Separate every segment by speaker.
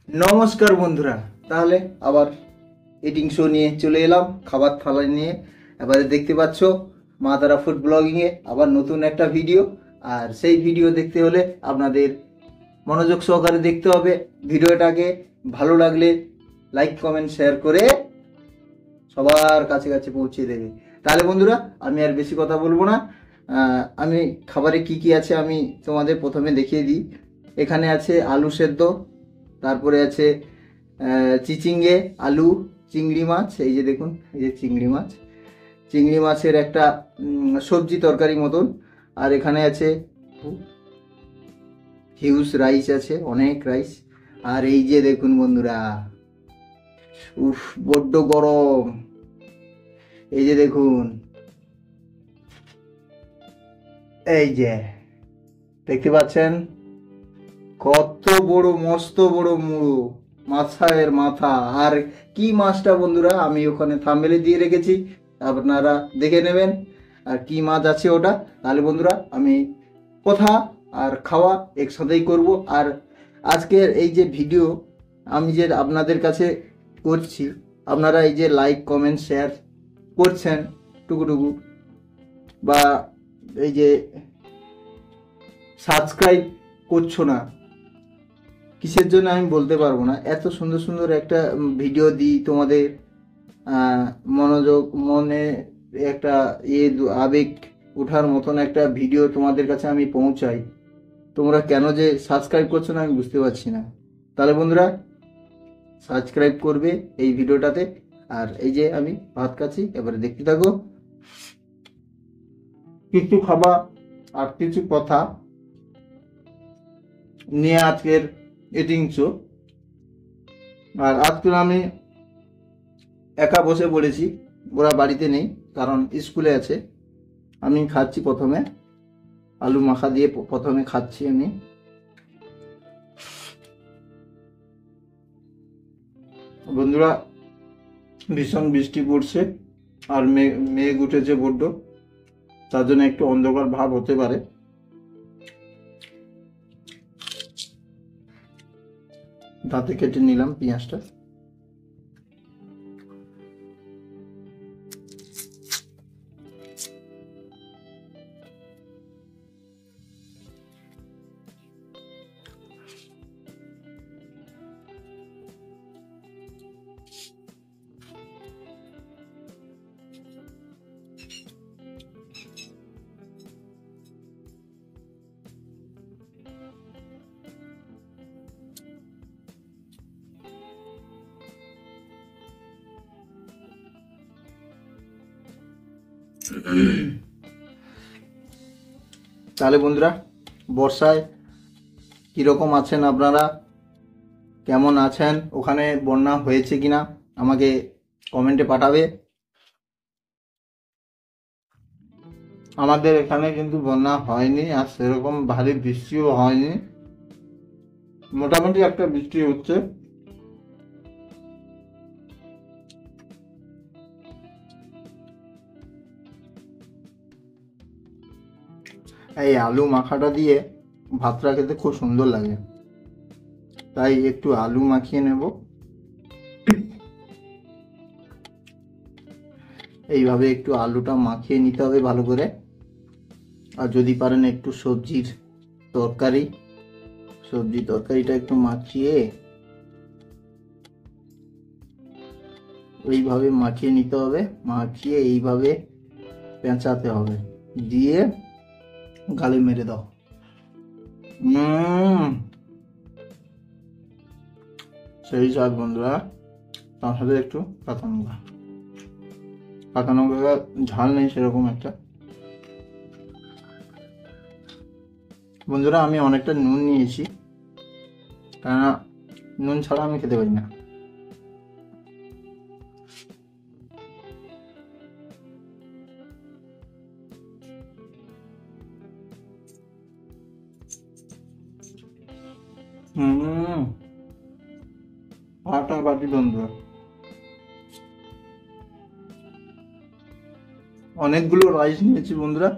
Speaker 1: নমস্কার বন্ধুরা, তাহলে আবার ইটিং শো নিয়ে চলে এলাম, খাবার থালা নিয়ে। এবারে দেখতে পাচ্ছ মা তারা ফুড ব্লগিংয়ে আবার নতুন একটা ভিডিও। আর সেই ভিডিও দেখতে হলে আপনাদের মনোযোগ সহকারে দেখতে হবে। ভিডিওটাকে ভালো লাগলে লাইক কমেন্ট শেয়ার করে সবার কাছে কাছে পৌঁছে দেবে। তাহলে বন্ধুরা, আমি আর বেশি কথা বলবো না। আমি খাবারে কি কি আছে আমি তোমাদের প্রথমে দেখিয়ে দিই। এখানে আছে আলু সেদ্ধ, তারপরে আছে চিচিঙ্গে আলু, চিংড়ি মাছ, এই যে দেখুন, এই যে চিংড়ি মাছ, চিংড়ি মাছের একটা সবজি তরকারি মতন। আর এখানে আছে হিউজ রাইস, আছে অনেক রাইস। আর এই যে দেখুন বন্ধুরা, উফ বড্ড গরম, এই যে দেখুন, এই যে দেখতে পাচ্ছেন কত বড়, মস্ত বড় মুড়ো, মাছের মাথা। আর কি মাছটা বন্ধুরা, আমি ওখানে থাম্বনেলে দিয়ে রেখেছি, আপনারা দেখে নেবেন আর কি মাছ আছে ওটা। তাহলে বন্ধুরা, আমি কথা আর খাওয়া একসাথেই করব। আর আজকের এই যে ভিডিও আমি যে আপনাদের কাছে করছি, আপনারা এই যে লাইক কমেন্ট শেয়ার করছেন টুকুটুকু, বা এই যে সাবস্ক্রাইব করছো না, কিসের জন্য আমি বলতে পারবো না। এত সুন্দর সুন্দর একটা ভিডিও দিই তোমাদের, মনোযোগ মনে একটা আবেগ ওঠার মতন একটা ভিডিও তোমাদের কাছে আমি পৌঁছাই, তোমরা কেন যে সাবস্ক্রাইব করছো না আমি বুঝতে পারছি না। তাহলে বন্ধুরা, সাবস্ক্রাইব করবে এই ভিডিওটাতে। আর এই যে আমি ভাত খাচ্ছি, এবারে দেখতে থাকো। কিছু খাবার আর কিছু কথা নিয়ে আজকের ইটিং শো। আর আজকে আমি একা বসে পড়েছি, ওরা বাড়িতে নেই, কারণ স্কুলে আছে। আমি খাচ্ছি প্রথমে আলু মাখা দিয়ে, প্রথমে খাচ্ছি আমি। বন্ধুরা, ভীষণ বৃষ্টি পড়ছে আর মেঘ উঠেছে বড্ড, তার জন্য একটু অন্ধকার ভাব হতে পারে। দাঁতে কেটে নিলাম পেঁয়াজটা। তাহলে বন্ধুরা, বর্ষায় কীরকম আছেন আপনারা, কেমন আছেন, ওখানে বন্যা হয়েছে কিনা আমাকে কমেন্টে পাঠাবে। আমাদের এখানে কিন্তু বন্যা হয়নি, আর সেরকম ভারী বৃষ্টিও হয়নি, মোটামুটি একটা বৃষ্টি হচ্ছে। এই আলু মাখাটা দিয়ে ভাতটা খেতে খুব সুন্দর লাগে, তাই একটু আলু মাখিয়ে নেব। এইভাবে একটু আলুটা মাখিয়ে নিতে হবে ভালো করে। আর যদি পারেন একটু সবজির তরকারিটা একটু মাখিয়ে এইভাবে মাখিয়ে নিতে হবে, মাখিয়ে এইভাবে পেঁচাতে হবে, দিয়ে গালে মেরে দাও। সেই স্বাদ বন্ধুরা। তার সাথে একটু কাঁচা লঙ্কা ঝাল নেই সেরকম একটা। বন্ধুরা, আমি অনেকটা নুন নিয়েছি, কেননা নুন ছাড়া আমি খেতে পারি না। ফাটাফাটি বন্ধুরা, অনেকগুলো রাইস নিয়েছি বন্ধুরা।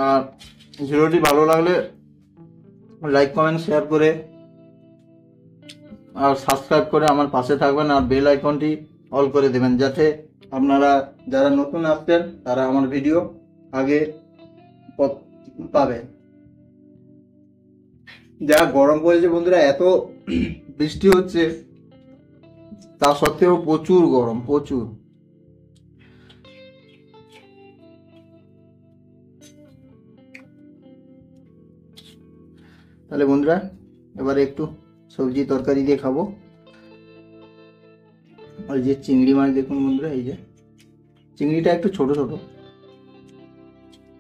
Speaker 1: আর ভিডিওটি ভালো লাগলে লাইক কমেন্ট শেয়ার করে আর সাবস্ক্রাইব করে আমার পাশে থাকবেন, আর বেল আইকনটি অল করে দেবেন, যাতে আপনারা যারা নতুন আসছেন তারা আমার ভিডিও আগে পাবেন। যা গরম পড়েছে বন্ধুরা, এত বৃষ্টি হচ্ছে তা সত্ত্বেও প্রচুর গরম, প্রচুর। তাহলে বন্ধুরা এবারে একটু সবজি তরকারি দিয়ে খাবো। ওই যে চিংড়ি মাছ দেখুন বন্ধুরা, এই যে চিংড়িটা একটু ছোট ছোট,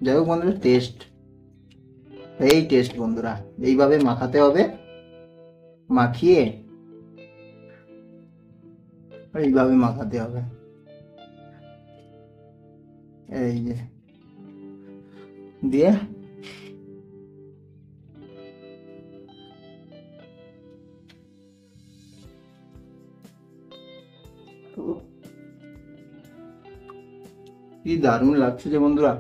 Speaker 1: যাই হোক বন্ধুরা টেস্ট, এই টেস্ট বন্ধুরা, এইভাবে মাখাতে হবে, মাখিয়ে এইভাবে মাখাতে হবে, এই যে দিয়ে কি দারুণ লাগছে যে বন্ধুরা।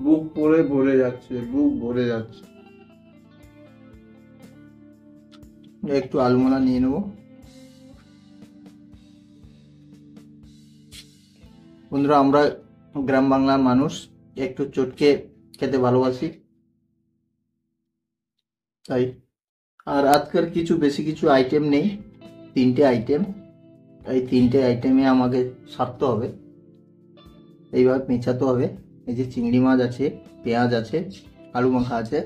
Speaker 1: বুক পরে ভরে যাচ্ছে, বুক ভরে যাচ্ছে। একটু আলুমোলা নিয়ে নেবো বন্ধুরা। আমরা গ্রাম বাংলার মানুষ, একটু চটকে খেতে ভালোবাসি তাই। আর আজকের কিছু বেশি কিছু আইটেম নেই, 3টে আইটেম, এই 3টে আইটেমে আমাকে সারতে হবে, এইভাবে মেঁচাতে হবে। এই যে চিংড়ি মাছ আছে, পেঁয়াজ আছে, আলু মাখা আছে।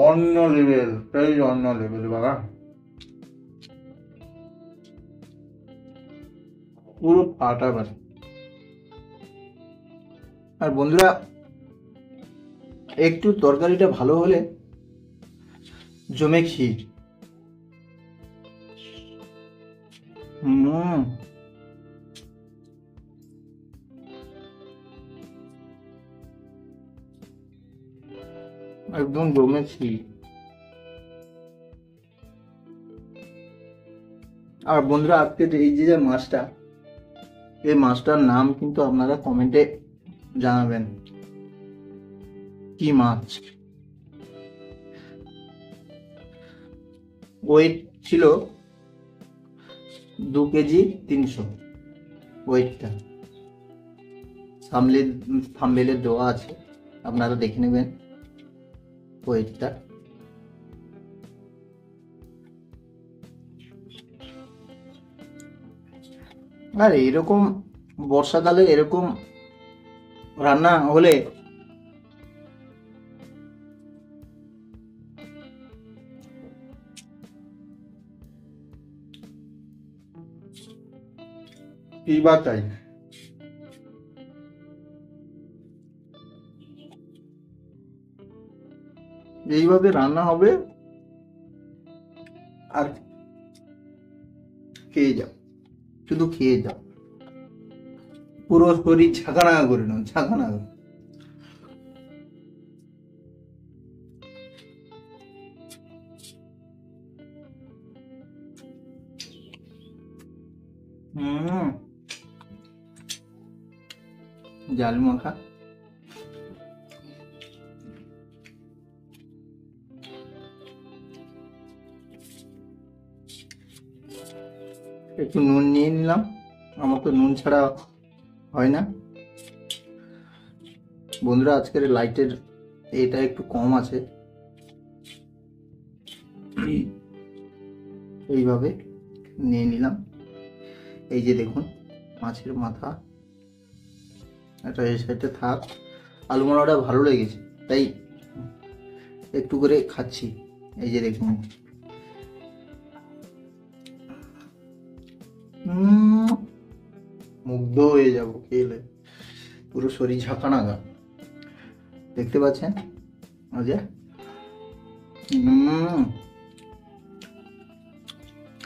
Speaker 1: অন্য লেভেল, সেই অন্য লেভেল বাবা, পুরো ফাটাফাটি। আর বন্ধুরা একটু তরকারিটা ভালো হলে জমে ক্ষীর। একদম জমে ক্ষীর। আর বন্ধুরা আজকে এই যে মাছটা, এই মাছটার নাম কিন্তু আপনারা কমেন্টে জানাবেন কি মাছ। ওয়েট ছিল 2 কেজি 300, ওয়েটটা থাম্বনেলে দেওয়া আছে, আপনারা দেখে নেবেন ওয়েটটা। আর এরকম বর্ষাকালে এরকম রান্না হলে কি বা চাই। এইভাবে রান্না হবে আর খেয়ে যাও, শুধু খেয়ে যাও, পুরো শরীর ঝাঁকানাকা করে নাও, ঝাঁকানাকা। জাল মাখা, একটু নুন নিয়ে নিলাম, আমার তো নুন ছাড়া হয় না বন্ধুরা। আজকের লাইটের এটা একটু কম আছে, এইভাবে নিয়ে নিলাম। এই যে দেখুন মাছের মাথা, এটা এই সাইডে থাক। আলু মালাটা ভালো লেগেছে তাই একটু করে খাচ্ছি। এই যে দেখুন মুগ্ধ হয়ে যাব খেলে, পুরো শরীর ঝাঁকানাকা, দেখতে পাচ্ছেন।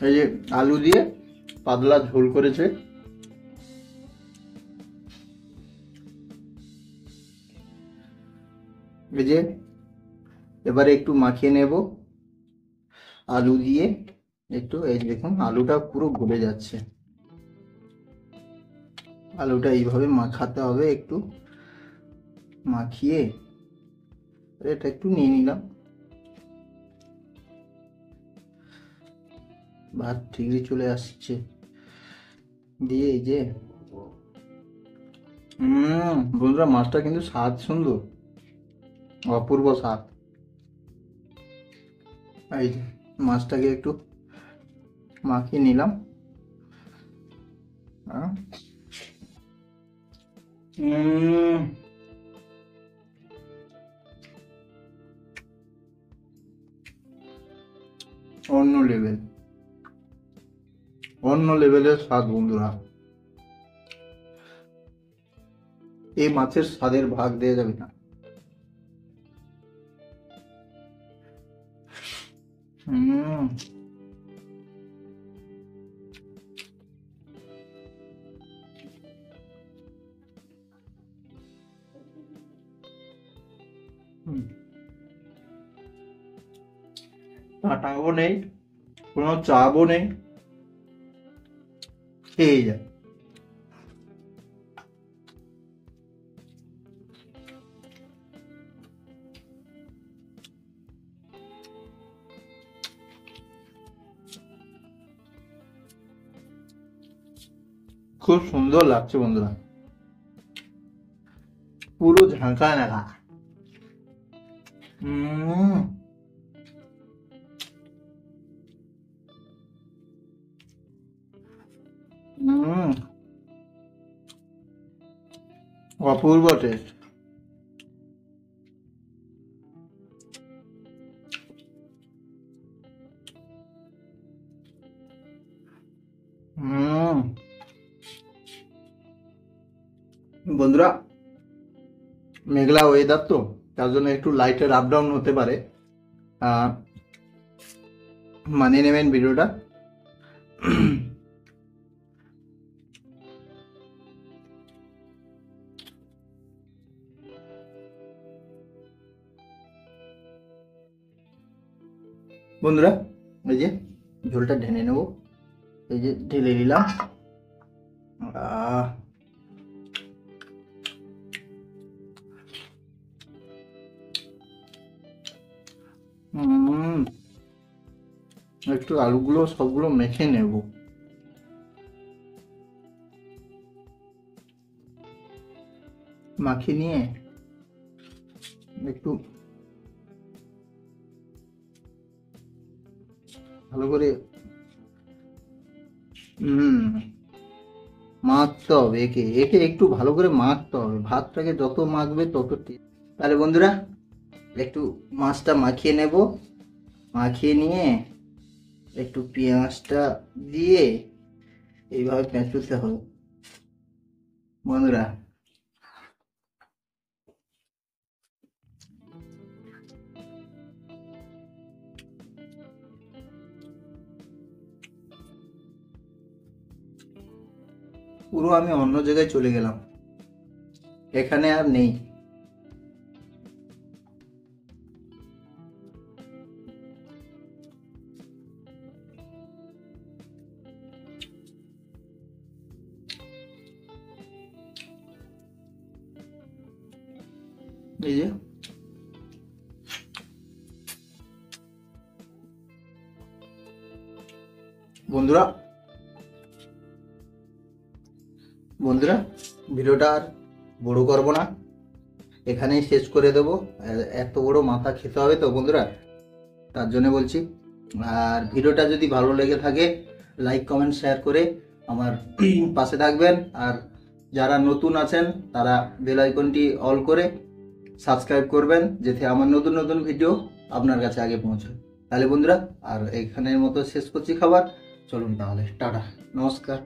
Speaker 1: এই যে আলু দিয়ে পাতলা ঝোল করেছে, এই যে এবারে একটু মাখিয়ে নেব আলু দিয়ে। একটু এই দেখুন আলুটা পুরো গলে যাচ্ছে। আলুটা এইভাবে মাখাতে হবে, একটু মাখিয়ে এটা একটু নিয়ে নিলাম। ভাত ঠিকই চলে আসছে দিয়ে এই যে বন্ধুরা মাছটা কিন্তু স্বাদ সুন্দর, অপূর্ব স্বাদ। এই যে মাছটাকে একটু মাখিয়ে নিলাম। অন্য লেভেল, অন্য লেভেলের স্বাদ বন্ধুরা। এই মাছের স্বাদের ভাগ দেওয়া যাবে না। কাটাও নেই, কোনো চাপও নেই, খেয়ে যায়। খুব সুন্দর লাগছে বন্ধুরা, পুরো ঝাঁকা নাকা। অপূর্ব টেস্ট। বন্ধুরা মেঘলা ওয়েদার তো, তার জন্য একটু লাইটের আপ ডাউন হতে পারে, মানিয়ে নেবেন ভিডিওটা। বন্ধুরা এই যে ঝোলটা ঢেলে নেব, এই যে ঢেলে নিলাম। একটু আলুগুলো সবগুলো মেখে নেব। মাখিয়ে নিয়ে একটু ভালো করে মাখতে হবে, একে একে একটু ভালো করে মাখতে হবে। ভাতটাকে যত মাখবে তত ঠিক। তাহলে বন্ধুরা একটু মাছটা মাখিয়ে নেব, মাখিয়ে নিয়ে একটু পেঁয়াজটা দিয়ে এইভাবে পেঁচুতে হবে বন্ধুরা। পুরো আমি অন্য জায়গায় চলে গেলাম, এখানে আর নেই। এই যে বন্ধুরা বন্ধুরা ভিডিওটা আর বড় করব না, এখানেই শেষ করে দেব। এত বড় মাথা খেতে হবে তো বন্ধুরা, তার জন্য বলছি। আর ভিডিওটা যদি ভালো লেগে থাকে লাইক কমেন্ট শেয়ার করে আমার পাশে থাকবেন। আর যারা নতুন আছেন তারা বেল আইকনটি অল করে সাবস্ক্রাইব করবেন, যাতে আমার নতুন নতুন ভিডিও আপনার কাছে আগে পৌঁছায়। তাহলে বন্ধুরা আর এখানের মতো শেষ করছি খাবার। চলুন তাহলে টাটা, নমস্কার।